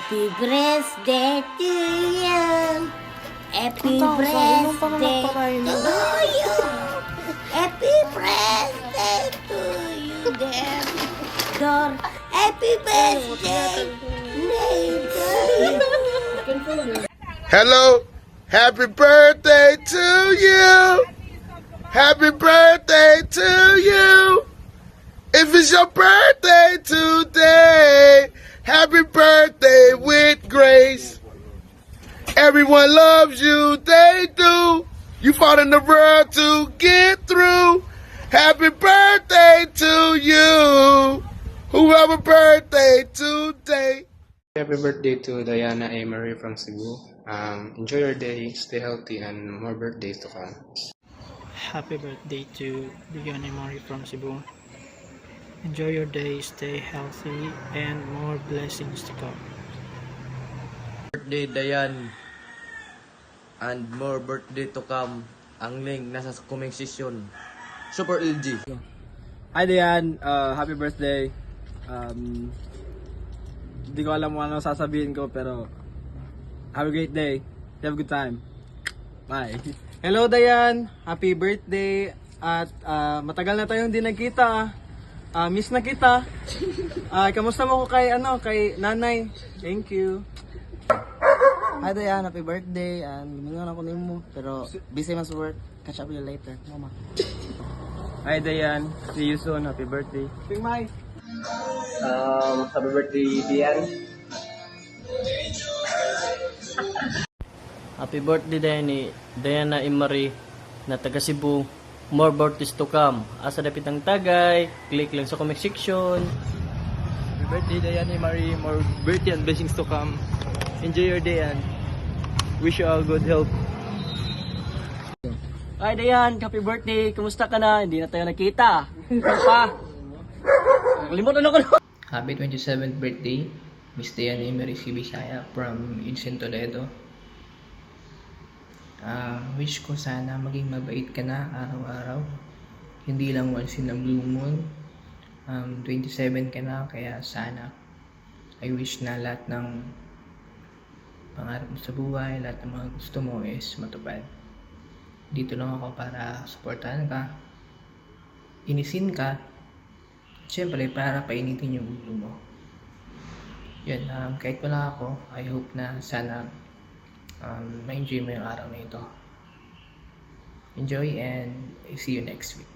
Happy birthday to you. Happy birthday to you. Happy birthday to you, dear Dor. Happy birthday, neighbor. Hello, happy birthday to you. Happy birthday to you. If it's your birthday today, happy birthday with grace. Everyone loves you, they do. You fought in the world to get through. Happy birthday to you. Whoever birthday today. Happy birthday to Diana A. Marie from Cebu. Enjoy your day, stay healthy, and more birthdays to come. Happy birthday to Diana Mori from Cebu. Enjoy your day, stay healthy, and more blessings to come. Birthday Dayan and more birthday to come. Ang link nasa comment section. Super LG. Hi Dayan, happy birthday. Hindi ko alam kung ano sasabihin ko pero have a great day. Have a good time. Bye. Hello Dayan, happy birthday at matagal na tayong hindi nagkita. Miss na kita. Kamusta mo ko kay nanay? Thank you. Hi Dayan, happy birthday and gumingon ako nimo pero busy man sa work. Catch up with you later, mama. Hi Dayan, see you soon. Happy birthday. Ting Mai. Happy birthday Dayan. Happy birthday Diana Imari na taga Cebu. More birthdays to come. Asa dapit ang tagay, click lang sa comment section. Happy birthday Diana Marie. More birthday and blessings to come. Enjoy your day and wish you all good health. Hi Diane, happy birthday. Kumusta ka na? Hindi na tayo nakita. Pa. Kalimutan ako. Happy 27th birthday, Miss Diana Emery C. Bisaya from Edson Toledo. Wish ko sana maging mabait ka na araw-araw. Hindi lang once in a blue moon. 27 ka na, kaya sana I wish na lahat ng pangarap mo sa buhay, lahat ng mga gusto mo is matupad. Dito lang ako para supportahan ka, inisin ka, siyempre para painitin yung ulo mo. Yun, kahit wala ako, I hope na sana ma-enjoy mo yung araw na ito. Enjoy and see you next week.